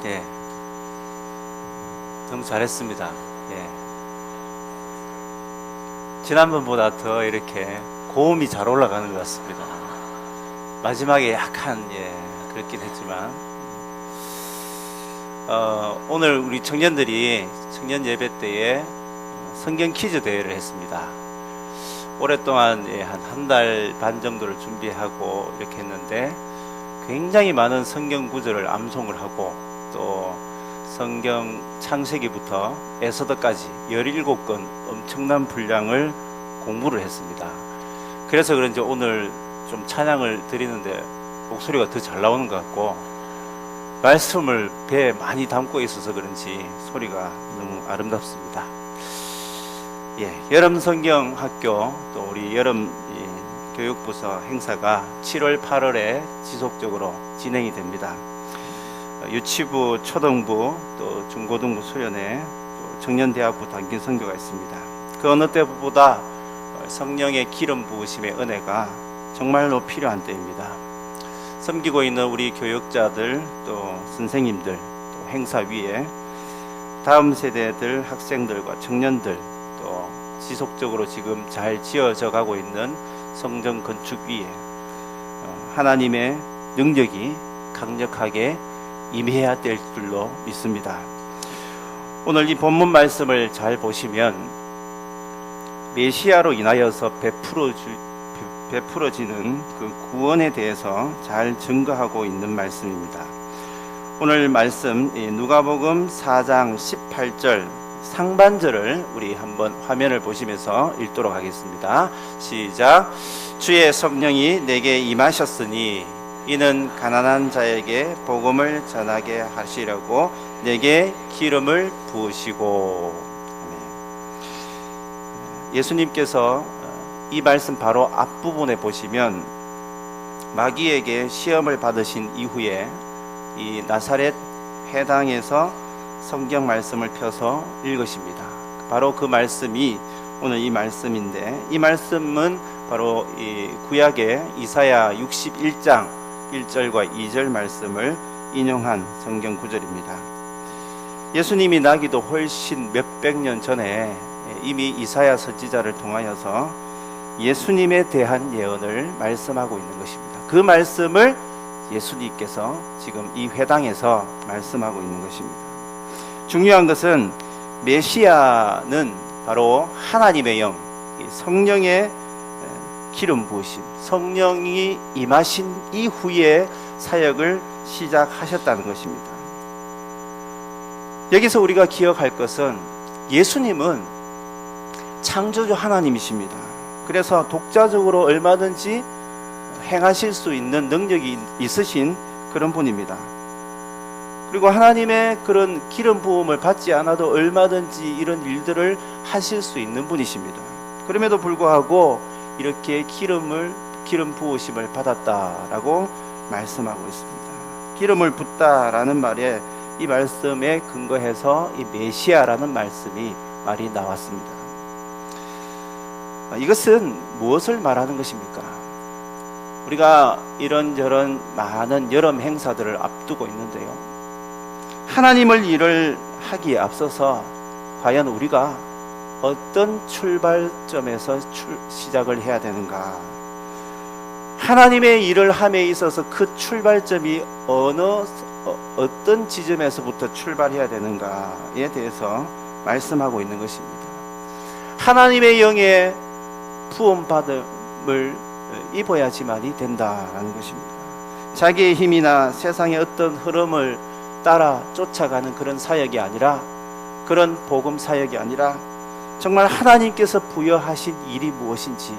예, 너무 잘했습니다. 예, 지난번보다 더 이렇게 고음이 잘 올라가는 것 같습니다. 마지막에 약간 그렇긴 했지만 오늘 우리 청년들이 청년 예배 때에 성경 퀴즈 대회를 했습니다. 오랫동안 한 달 반 정도를 준비하고 이렇게 했는데 굉장히 많은 성경 구절을 암송을 하고 또 성경 창세기부터 에스더까지 17권 엄청난 분량을 공부를 했습니다. 그래서 그런지 오늘 좀 찬양을 드리는데 목소리가 더 잘 나오는 것 같고 말씀을 배에 많이 담고 있어서 그런지 소리가 너무 아름답습니다. 여름 성경 학교 또 우리 여름 교육부서 행사가 7월 8월에 지속적으로 진행이 됩니다. 유치부, 초등부, 또 중고등부 수련회, 또 청년대학부 단기 선교가 있습니다. 그 어느 때보다 성령의 기름 부으심의 은혜가 정말로 필요한 때입니다. 섬기고 있는 우리 교육자들, 또 선생님들, 또 행사위에 다음 세대들, 학생들과 청년들, 또 지속적으로 지금 잘 지어져 가고 있는 성전 건축 위에 하나님의 능력이 강력하게 임해야 될 줄로 믿습니다. 오늘 이 본문 말씀을 잘 보시면 메시아로 인하여서 베풀어지는 그 구원에 대해서 잘 증거하고 있는 말씀입니다. 오늘 말씀 누가복음 4장 18절 상반절을 우리 한번 화면을 보시면서 읽도록 하겠습니다. 시작. 주의 성령이 내게 임하셨으니 이는 가난한 자에게 복음을 전하게 하시려고 내게 기름을 부으시고. 예수님께서 이 말씀 바로 앞부분에 보시면 마귀에게 시험을 받으신 이후에 이 나사렛 회당에서 성경 말씀을 펴서 읽으십니다. 바로 그 말씀이 오늘 이 말씀인데, 이 말씀은 바로 이 구약의 이사야 61장 1절과 2절 말씀을 인용한 성경 구절입니다. 예수님이 나기도 훨씬 몇백 년 전에 이미 이사야 선지자를 통하여서 예수님에 대한 예언을 말씀하고 있는 것입니다. 그 말씀을 예수님께서 지금 이 회당에서 말씀하고 있는 것입니다. 중요한 것은 메시아는 바로 하나님의 영, 성령의 기름 부으심, 성령이 임하신 이후에 사역을 시작하셨다는 것입니다. 여기서 우리가 기억할 것은 예수님은 창조주 하나님이십니다. 그래서 독자적으로 얼마든지 행하실 수 있는 능력이 있으신 그런 분입니다. 그리고 하나님의 그런 기름 부음을 받지 않아도 얼마든지 이런 일들을 하실 수 있는 분이십니다. 그럼에도 불구하고 이렇게 기름 부으심을 받았다라고 말씀하고 있습니다. 기름을 붓다라는 말에 이 말씀에 근거해서 이 메시아라는 말이 나왔습니다. 이것은 무엇을 말하는 것입니까? 우리가 이런저런 많은 여름 행사들을 앞두고 있는데요, 하나님을 일을 하기에 앞서서 과연 우리가 어떤 출발점에서 시작을 해야 되는가? 하나님의 일을 함에 있어서 그 출발점이 어떤 지점에서부터 출발해야 되는가에 대해서 말씀하고 있는 것입니다. 하나님의 영의 부음받음을 입어야지만이 된다라는 것입니다. 자기의 힘이나 세상의 어떤 흐름을 따라 쫓아가는 그런 사역이 아니라, 그런 복음 사역이 아니라 정말 하나님께서 부여하신 일이 무엇인지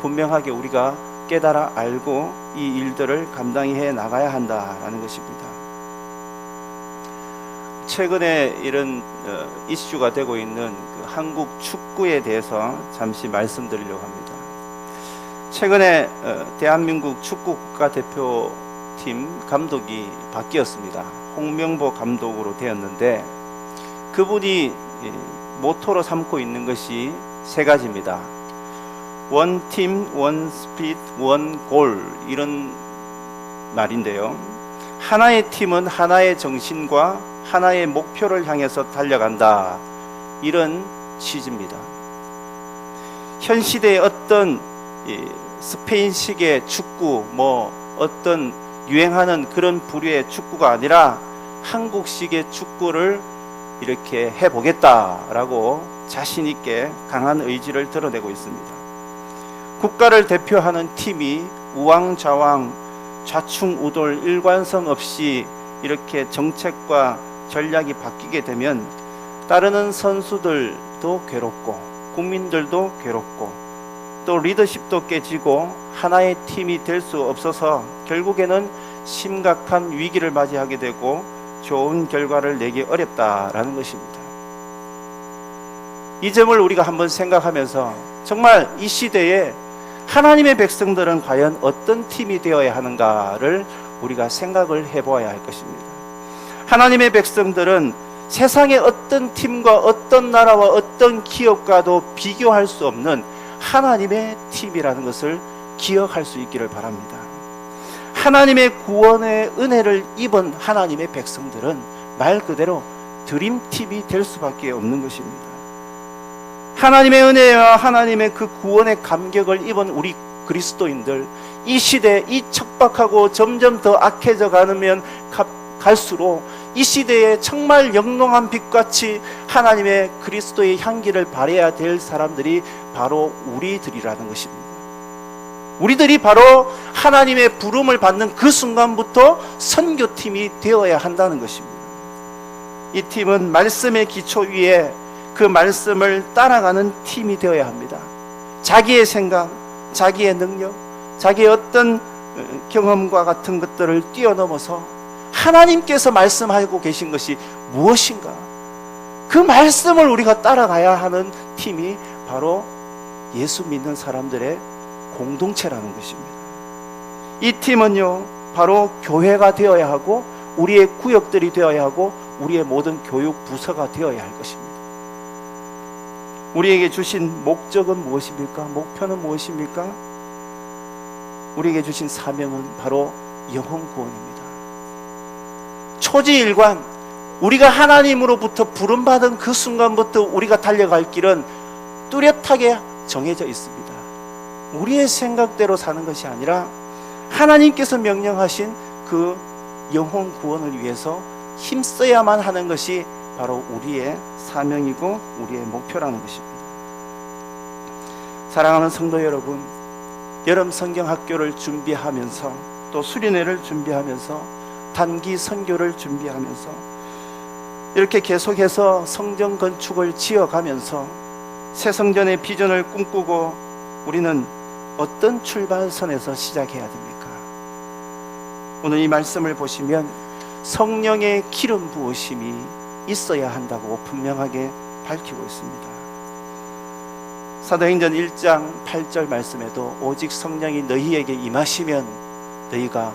분명하게 우리가 깨달아 알고 이 일들을 감당히 해 나가야 한다라는 것입니다. 최근에 이런 이슈가 되고 있는 그 한국 축구에 대해서 잠시 말씀드리려고 합니다. 최근에 대한민국 축구 국가대표팀 감독이 바뀌었습니다. 홍명보 감독으로 되었는데, 그분이 모토로 삼고 있는 것이 세 가지입니다. 원 팀, 원 스피릿, 원 골, 이런 말인데요, 하나의 팀은 하나의 정신과 하나의 목표를 향해서 달려간다, 이런 취지입니다. 현 시대의 어떤 스페인식의 축구, 어떤 유행하는 그런 부류의 축구가 아니라 한국식의 축구를 이렇게 해보겠다라고 자신 있게 강한 의지를 드러내고 있습니다. 국가를 대표하는 팀이 우왕좌왕 좌충우돌 일관성 없이 이렇게 정책과 전략이 바뀌게 되면 따르는 선수들도 괴롭고 국민들도 괴롭고 또 리더십도 깨지고 하나의 팀이 될 수 없어서 결국에는 심각한 위기를 맞이하게 되고 좋은 결과를 내기 어렵다라는 것입니다. 이 점을 우리가 한번 생각하면서 정말 이 시대에 하나님의 백성들은 과연 어떤 팀이 되어야 하는가를 우리가 생각을 해보아야 할 것입니다. 하나님의 백성들은 세상의 어떤 팀과 어떤 나라와 어떤 기업과도 비교할 수 없는 하나님의 팀이라는 것을 기억할 수 있기를 바랍니다. 하나님의 구원의 은혜를 입은 하나님의 백성들은 말 그대로 드림팀이 될 수밖에 없는 것입니다. 하나님의 은혜와 하나님의 그 구원의 감격을 입은 우리 그리스도인들, 이 시대, 이 척박하고 점점 더 악해져 가면 갈수록 이 시대에 정말 영롱한 빛같이 하나님의 그리스도의 향기를 발해야 될 사람들이 바로 우리들이라는 것입니다. 우리들이 바로 하나님의 부름을 받는 그 순간부터 선교팀이 되어야 한다는 것입니다. 이 팀은 말씀의 기초 위에 그 말씀을 따라가는 팀이 되어야 합니다. 자기의 생각, 자기의 능력, 자기의 어떤 경험과 같은 것들을 뛰어넘어서 하나님께서 말씀하고 계신 것이 무엇인가, 그 말씀을 우리가 따라가야 하는 팀이 바로 예수 믿는 사람들의 공동체라는 것입니다. 이 팀은요, 바로 교회가 되어야 하고 우리의 구역들이 되어야 하고 우리의 모든 교육 부서가 되어야 할 것입니다. 우리에게 주신 목적은 무엇입니까? 목표는 무엇입니까? 우리에게 주신 사명은 바로 영혼 구원입니다. 초지일관, 우리가 하나님으로부터 부름받은 그 순간부터 우리가 달려갈 길은 뚜렷하게 정해져 있습니다. 우리의 생각대로 사는 것이 아니라 하나님께서 명령하신 그 영혼 구원을 위해서 힘써야만 하는 것이 바로 우리의 사명이고 우리의 목표라는 것입니다. 사랑하는 성도 여러분, 여름 성경학교를 준비하면서 또 수련회를 준비하면서 단기 선교를 준비하면서 이렇게 계속해서 성전 건축을 지어가면서 새 성전의 비전을 꿈꾸고 우리는 어떤 출발선에서 시작해야 됩니까? 오늘 이 말씀을 보시면 성령의 기름 부으심이 있어야 한다고 분명하게 밝히고 있습니다. 사도행전 1장 8절 말씀에도 오직 성령이 너희에게 임하시면 너희가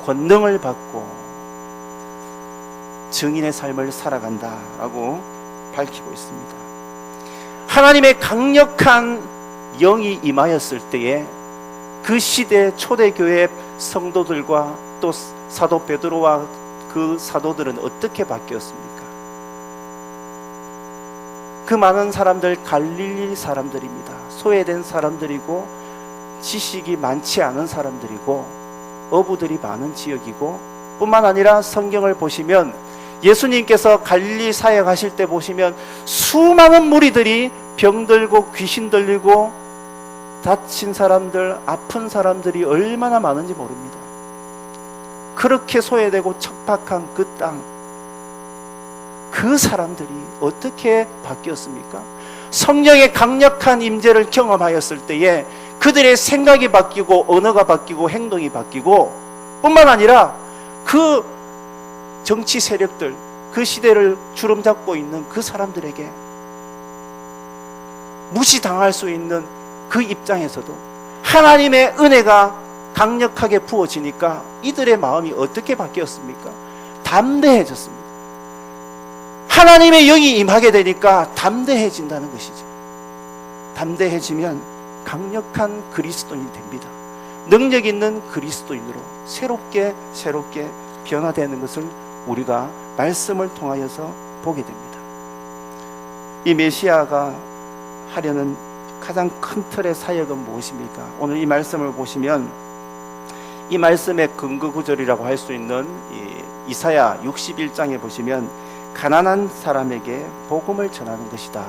권능을 받고 증인의 삶을 살아간다라고 밝히고 있습니다. 하나님의 강력한 영이 임하였을 때에 그 시대 초대교회 성도들과 또 사도 베드로와 그 사도들은 어떻게 바뀌었습니까? 그 많은 사람들 갈릴리 사람들입니다. 소외된 사람들이고 지식이 많지 않은 사람들이고 어부들이 많은 지역이고 뿐만 아니라 성경을 보시면 예수님께서 갈릴리 사역하실 때 보시면 수많은 무리들이 병들고 귀신 들리고 다친 사람들, 아픈 사람들이 얼마나 많은지 모릅니다. 그렇게 소외되고 척박한 그 땅, 그 사람들이 어떻게 바뀌었습니까? 성령의 강력한 임재를 경험하였을 때에 그들의 생각이 바뀌고 언어가 바뀌고 행동이 바뀌고 뿐만 아니라 그 정치 세력들, 그 시대를 주름잡고 있는 그 사람들에게 무시당할 수 있는 그 입장에서도 하나님의 은혜가 강력하게 부어지니까 이들의 마음이 어떻게 바뀌었습니까? 담대해졌습니다. 하나님의 영이 임하게 되니까 담대해진다는 것이죠. 담대해지면 강력한 그리스도인이 됩니다. 능력 있는 그리스도인으로 새롭게 변화되는 것을 우리가 말씀을 통하여서 보게 됩니다. 이 메시아가 하려는 가장 큰 틀의 사역은 무엇입니까? 오늘 이 말씀을 보시면 이 말씀의 근거 구절이라고 할 수 있는 이사야 61장에 보시면 가난한 사람에게 복음을 전하는 것이다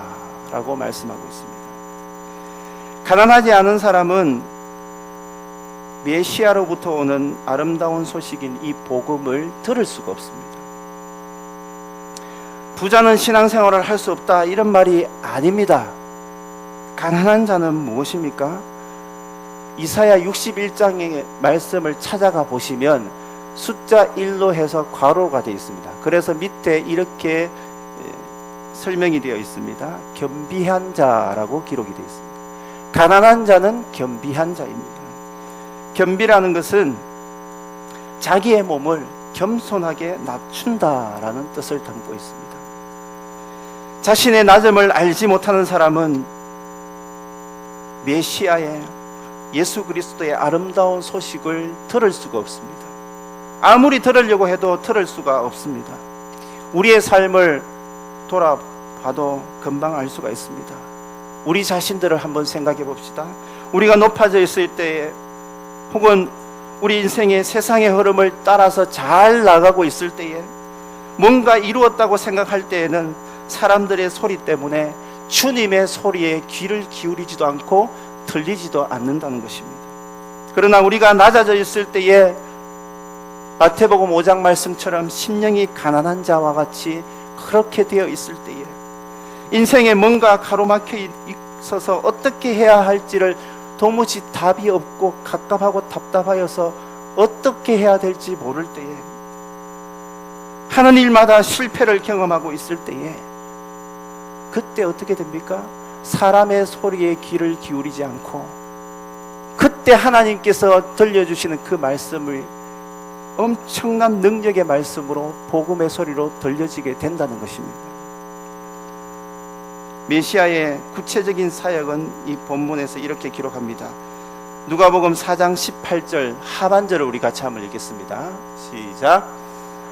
라고 말씀하고 있습니다. 가난하지 않은 사람은 메시아로부터 오는 아름다운 소식인 이 복음을 들을 수가 없습니다. 부자는 신앙생활을 할 수 없다 이런 말이 아닙니다. 가난한 자는 무엇입니까? 이사야 61장의 말씀을 찾아가 보시면 숫자 1로 해서 괄호가 되어 있습니다. 그래서 밑에 이렇게 설명이 되어 있습니다. 겸비한 자라고 기록이 되어 있습니다. 가난한 자는 겸비한 자입니다. 겸비라는 것은 자기의 몸을 겸손하게 낮춘다라는 뜻을 담고 있습니다. 자신의 낮음을 알지 못하는 사람은 메시아의 예수 그리스도의 아름다운 소식을 들을 수가 없습니다. 아무리 들으려고 해도 들을 수가 없습니다. 우리의 삶을 돌아봐도 금방 알 수가 있습니다. 우리 자신들을 한번 생각해 봅시다. 우리가 높아져 있을 때에 혹은 우리 인생의 세상의 흐름을 따라서 잘 나가고 있을 때에 뭔가 이루었다고 생각할 때에는 사람들의 소리 때문에 주님의 소리에 귀를 기울이지도 않고 들리지도 않는다는 것입니다. 그러나 우리가 낮아져 있을 때에 마태복음 5장 말씀처럼 심령이 가난한 자와 같이 그렇게 되어 있을 때에 인생에 뭔가 가로막혀 있어서 어떻게 해야 할지를 도무지 답이 없고 갑갑하고 답답하여서 어떻게 해야 될지 모를 때에 하는 일마다 실패를 경험하고 있을 때에 그때 어떻게 됩니까? 사람의 소리에 귀를 기울이지 않고 그때 하나님께서 들려주시는 그 말씀을 엄청난 능력의 말씀으로 복음의 소리로 들려지게 된다는 것입니다. 메시아의 구체적인 사역은 이 본문에서 이렇게 기록합니다. 누가복음 4장 18절 하반절을 우리 같이 한번 읽겠습니다. 시작.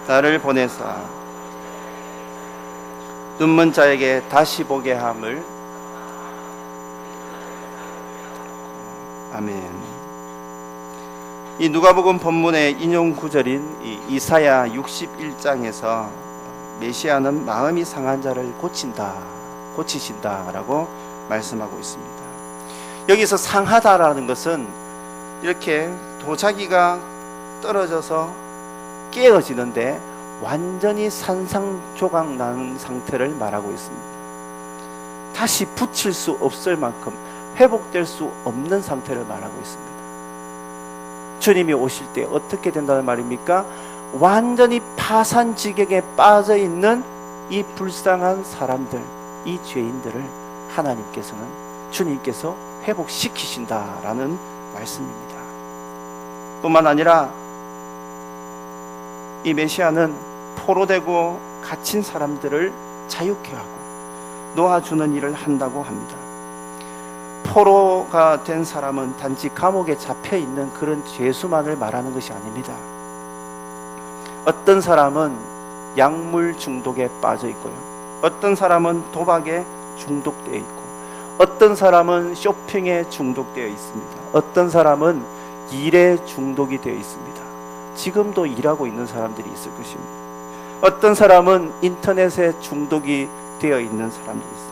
나를 보내사 눈먼 자에게 다시 보게 함을. 아멘. 이 누가복음 본문의 인용 구절인 이 이사야 61장에서 메시아는 마음이 상한 자를 고치신다라고 말씀하고 있습니다. 여기서 상하다라는 것은 이렇게 도자기가 떨어져서 깨어지는데 완전히 산산조각 난 상태를 말하고 있습니다. 다시 붙일 수 없을 만큼 회복될 수 없는 상태를 말하고 있습니다. 주님이 오실 때 어떻게 된다는 말입니까? 완전히 파산지경에 빠져 있는 이 불쌍한 사람들, 이 죄인들을 하나님께서는 주님께서 회복시키신다라는 말씀입니다. 뿐만 아니라 이 메시아는 포로되고 갇힌 사람들을 자유케 하고 놓아주는 일을 한다고 합니다. 포로가 된 사람은 단지 감옥에 잡혀 있는 그런 죄수만을 말하는 것이 아닙니다. 어떤 사람은 약물 중독에 빠져 있고요. 어떤 사람은 도박에 중독되어 있고, 어떤 사람은 쇼핑에 중독되어 있습니다. 어떤 사람은 일에 중독이 되어 있습니다. 지금도 일하고 있는 사람들이 있을 것입니다. 어떤 사람은 인터넷에 중독이 되어 있는 사람들이 있습니다.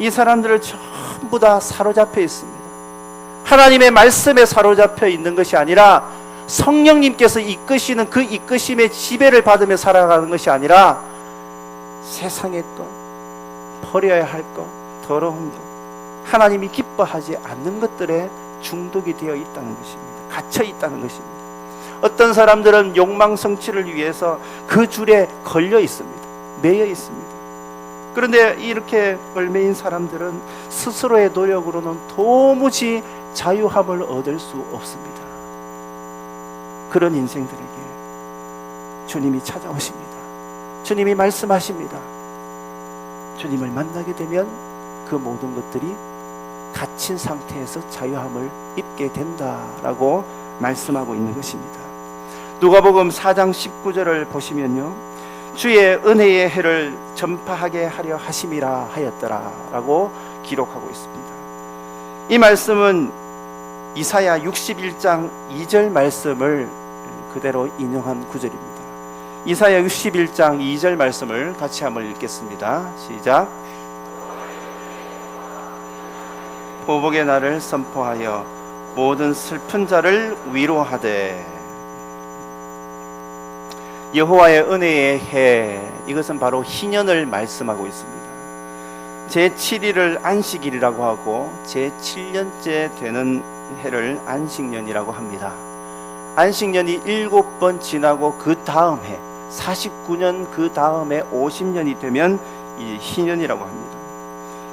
이 사람들을 전부 다 사로잡혀 있습니다. 하나님의 말씀에 사로잡혀 있는 것이 아니라 성령님께서 이끄시는 그 이끄심의 지배를 받으며 살아가는 것이 아니라 세상의 것, 버려야 할 것, 더러운 것, 하나님이 기뻐하지 않는 것들에 중독이 되어 있다는 것입니다. 갇혀 있다는 것입니다. 어떤 사람들은 욕망 성취를 위해서 그 줄에 걸려 있습니다. 매여 있습니다. 그런데 이렇게 얽매인 사람들은 스스로의 노력으로는 도무지 자유함을 얻을 수 없습니다. 그런 인생들에게 주님이 찾아오십니다. 주님이 말씀하십니다. 주님을 만나게 되면 그 모든 것들이 갇힌 상태에서 자유함을 입게 된다라고 말씀하고 있는 것입니다. 누가복음 4장 19절을 보시면요, 주의 은혜의 해를 전파하게 하려 하심이라 하였더라 라고 기록하고 있습니다. 이 말씀은 이사야 61장 2절 말씀을 그대로 인용한 구절입니다. 이사야 61장 2절 말씀을 같이 한번 읽겠습니다. 시작. 보복의 날을 선포하여 모든 슬픈 자를 위로하되. 여호와의 은혜의 해, 이것은 바로 희년을 말씀하고 있습니다. 제7일을 안식일이라고 하고 제7년째 되는 해를 안식년이라고 합니다. 안식년이 7번 지나고 그 다음 해 49년, 그 다음에 50년이 되면 이 희년이라고 합니다.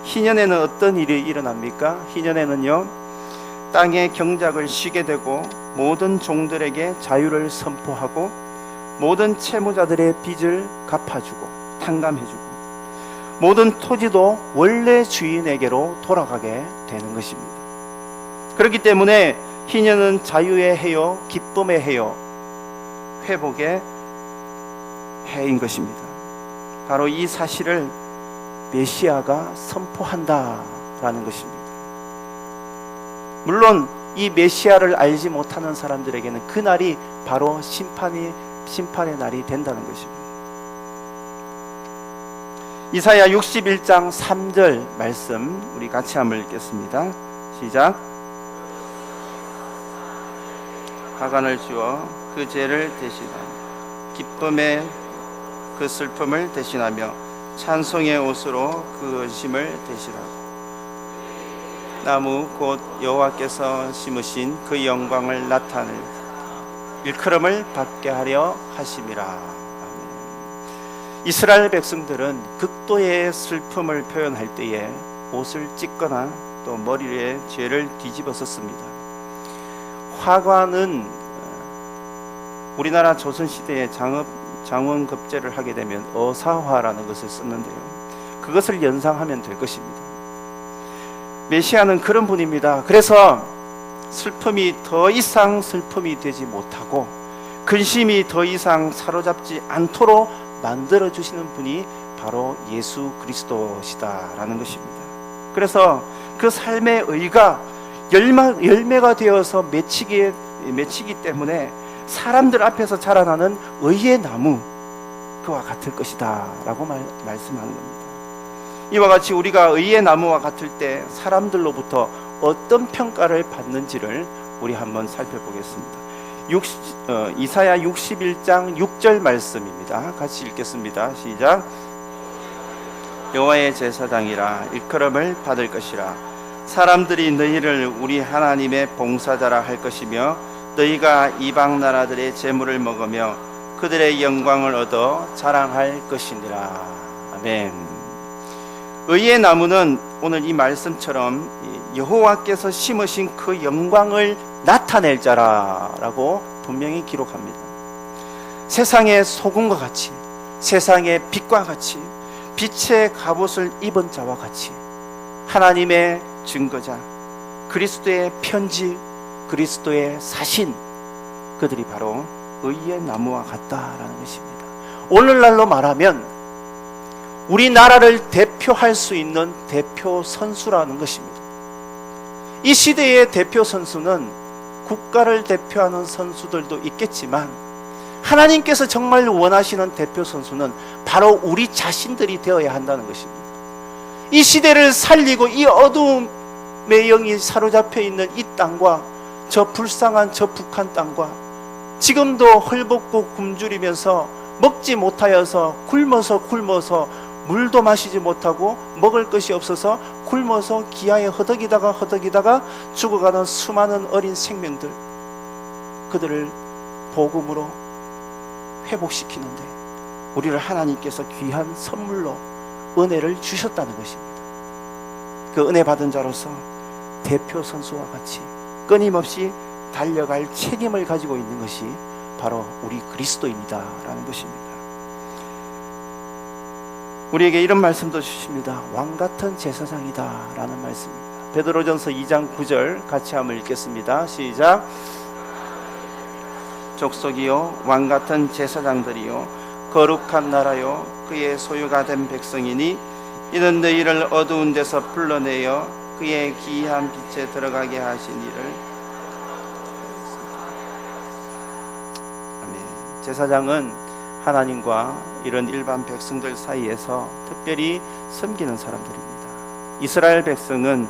희년에는 어떤 일이 일어납니까? 희년에는요, 땅의 경작을 쉬게 되고 모든 종들에게 자유를 선포하고 모든 채무자들의 빚을 갚아주고 탕감해주고 모든 토지도 원래 주인에게로 돌아가게 되는 것입니다. 그렇기 때문에 희년은 자유의 해요, 기쁨의 해요, 회복의 해인 것입니다. 바로 이 사실을 메시아가 선포한다라는 것입니다. 물론 이 메시아를 알지 못하는 사람들에게는 그 날이 바로 심판의 날이 된다는 것입니다. 이사야 61장 3절 말씀 우리 같이 한번 읽겠습니다. 시작. 하관을 지워 그 죄를 대신하며 기쁨의 그 슬픔을 대신하며 찬송의 옷으로 그 근심을 대신하고 나무 곧 여호와께서 심으신 그 영광을 나타낼 일컬음을 받게 하려 하심이라. 아멘. 이스라엘 백성들은 극도의 슬픔을 표현할 때에 옷을 찢거나 또 머리에 죄를 뒤집어 썼습니다. 화관은 우리나라 조선시대에 장원급제를 하게 되면 어사화라는 것을 썼는데요, 그것을 연상하면 될 것입니다. 메시아는 그런 분입니다. 그래서 슬픔이 더 이상 슬픔이 되지 못하고 근심이 더 이상 사로잡지 않도록 만들어주시는 분이 바로 예수 그리스도시다라는 것입니다. 그래서 그 삶의 의가 열매가 되어서 맺히기 때문에 사람들 앞에서 자라나는 의의 나무, 그와 같을 것이다 라고 말씀하는 겁니다. 이와 같이 우리가 의의 나무와 같을 때 사람들로부터 어떤 평가를 받는지를 우리 한번 살펴보겠습니다. 이사야 61장 6절 말씀입니다. 같이 읽겠습니다. 시작. 여호와의 제사장이라 일컬음을 받을 것이라. 사람들이 너희를 우리 하나님의 봉사자라 할 것이며 너희가 이방 나라들의 재물을 먹으며 그들의 영광을 얻어 자랑할 것이니라. 아멘. 의의 나무는 오늘 이 말씀처럼 여호와께서 심으신 그 영광을 나타낼 자라라고 분명히 기록합니다. 세상의 소금과 같이, 세상의 빛과 같이, 빛의 갑옷을 입은 자와 같이 하나님의 증거자, 그리스도의 편지, 그리스도의 사신, 그들이 바로 의의 나무와 같다라는 것입니다. 오늘날로 말하면 우리나라를 대표할 수 있는 대표 선수라는 것입니다. 이 시대의 대표 선수는 국가를 대표하는 선수들도 있겠지만 하나님께서 정말 원하시는 대표 선수는 바로 우리 자신들이 되어야 한다는 것입니다. 이 시대를 살리고 이 어두움의 영이 사로잡혀 있는 이 땅과 저 불쌍한 저 북한 땅과 지금도 헐벗고 굶주리면서 먹지 못하여서 굶어서 물도 마시지 못하고 먹을 것이 없어서 굶어서 기아에 허덕이다가 죽어가는 수많은 어린 생명들, 그들을 복음으로 회복시키는데 우리를 하나님께서 귀한 선물로 은혜를 주셨다는 것입니다. 그 은혜 받은 자로서 대표 선수와 같이 끊임없이 달려갈 책임을 가지고 있는 것이 바로 우리 그리스도입니다 라는 것입니다. 우리에게 이런 말씀도 주십니다. 왕같은 제사장이다 라는 말씀입니다. 베드로전서 2장 9절 같이 한번 읽겠습니다. 시작. 족속이요 왕 같은 제사장들이요 거룩한 나라요 그의 소유가 된 백성이니 이는 너희를 어두운 데서 불러내어 그의 기이한 빛에 들어가게 하신 이를. 아멘. 제사장은 하나님과 이런 일반 백성들 사이에서 특별히 섬기는 사람들입니다. 이스라엘 백성은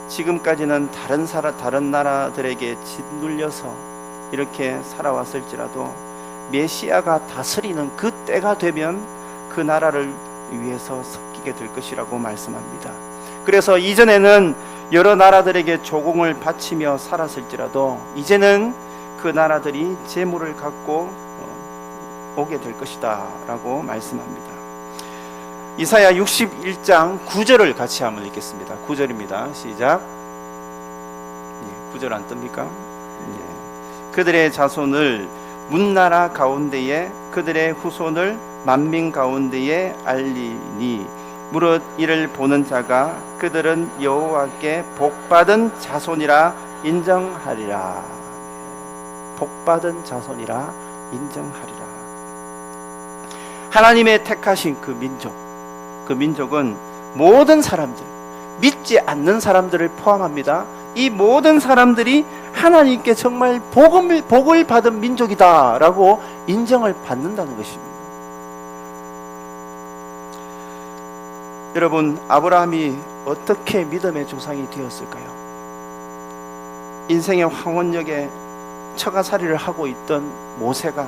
지금까지는 다른 나라들에게 짓눌려서 이렇게 살아왔을지라도 메시아가 다스리는 그 때가 되면 그 나라를 위해서 섬기게 될 것이라고 말씀합니다. 그래서 이전에는 여러 나라들에게 조공을 바치며 살았을지라도 이제는 그 나라들이 재물을 갖고 오게 될 것이다 라고 말씀합니다. 이사야 61장 9절을 같이 한번 읽겠습니다. 9절입니다. 시작. 9절 안 뜹니까? 그들의 자손을 문나라 가운데에 그들의 후손을 만민 가운데에 알리니 무릇 이를 보는 자가 그들은 여호와께 복받은 자손이라 인정하리라. 복받은 자손이라 인정하리라. 하나님의 택하신 그 민족은 모든 사람들, 믿지 않는 사람들을 포함합니다. 이 모든 사람들이 하나님께 정말 복을 받은 민족이다 라고 인정을 받는다는 것입니다. 여러분, 아브라함이 어떻게 믿음의 조상이 되었을까요? 인생의 황혼역에 처가살이를 하고 있던 모세가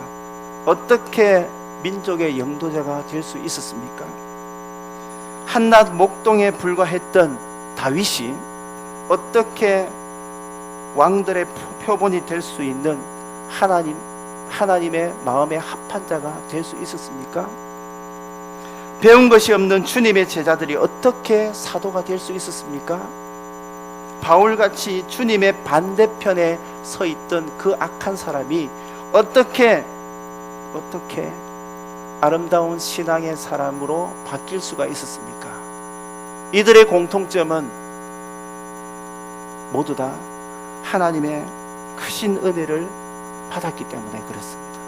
어떻게 민족의 영도자가 될 수 있었습니까? 한낱 목동에 불과했던 다윗이 어떻게 왕들의 표본이 될 수 있는 하나님의 마음에 합한 자가 될 수 있었습니까? 배운 것이 없는 주님의 제자들이 어떻게 사도가 될 수 있었습니까? 바울같이 주님의 반대편에 서 있던 그 악한 사람이 어떻게 아름다운 신앙의 사람으로 바뀔 수가 있었습니까? 이들의 공통점은 모두 다 하나님의 크신 은혜를 받았기 때문에 그렇습니다.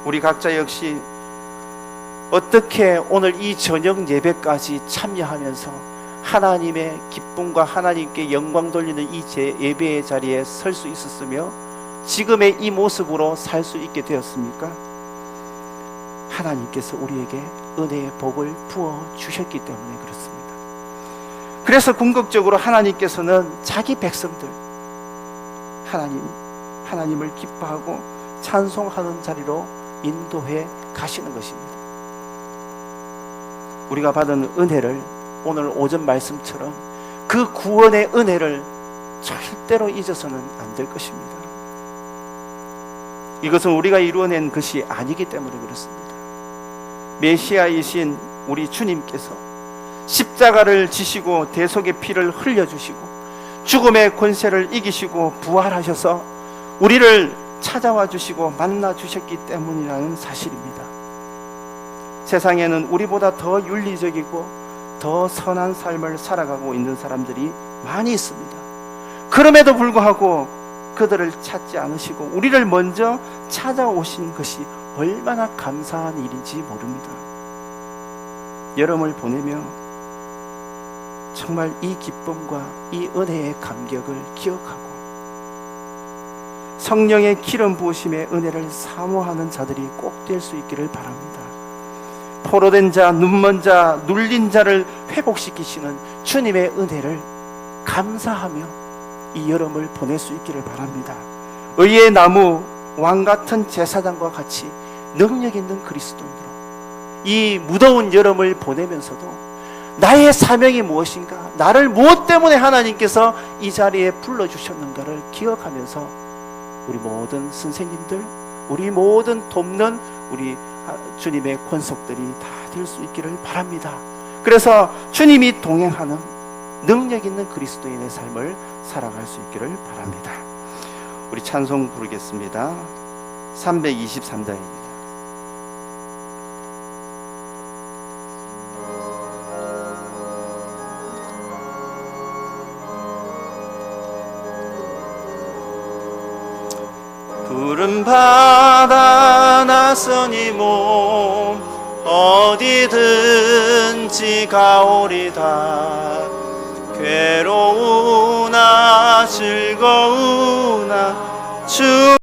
우리 각자 역시 어떻게 오늘 이 저녁 예배까지 참여하면서 하나님의 기쁨과 하나님께 영광 돌리는 이 예배의 자리에 설 수 있었으며 지금의 이 모습으로 살 수 있게 되었습니까? 하나님께서 우리에게 은혜의 복을 부어 주셨기 때문에 그렇습니다. 그래서 궁극적으로 하나님께서는 자기 백성들 하나님을 기뻐하고 찬송하는 자리로 인도해 가시는 것입니다. 우리가 받은 은혜를 오늘 오전 말씀처럼 그 구원의 은혜를 절대로 잊어서는 안 될 것입니다. 이것은 우리가 이루어낸 것이 아니기 때문에 그렇습니다. 메시아이신 우리 주님께서 십자가를 지시고 대속의 피를 흘려주시고 죽음의 권세를 이기시고 부활하셔서 우리를 찾아와 주시고 만나 주셨기 때문이라는 사실입니다. 세상에는 우리보다 더 윤리적이고 더 선한 삶을 살아가고 있는 사람들이 많이 있습니다. 그럼에도 불구하고 그들을 찾지 않으시고 우리를 먼저 찾아오신 것이 얼마나 감사한 일인지 모릅니다. 여러분을 보내며 정말 이 기쁨과 이 은혜의 감격을 기억하고 성령의 기름 부으심의 은혜를 사모하는 자들이 꼭 될 수 있기를 바랍니다. 포로된 자, 눈먼 자, 눌린 자를 회복시키시는 주님의 은혜를 감사하며 이 여름을 보낼 수 있기를 바랍니다. 의의 나무 왕같은 제사장과 같이 능력 있는 그리스도인으로 이 무더운 여름을 보내면서도 나의 사명이 무엇인가, 나를 무엇 때문에 하나님께서 이 자리에 불러주셨는가를 기억하면서 우리 모든 선생님들, 우리 모든 돕는 우리 주님의 권속들이 다 될 수 있기를 바랍니다. 그래서 주님이 동행하는 능력 있는 그리스도인의 삶을 살아갈 수 있기를 바랍니다. 우리 찬송 부르겠습니다. 323장입니다. 부르 푸른 바다 나서니 몸 어디든지 가오리다. 괴로우나 즐거우나 주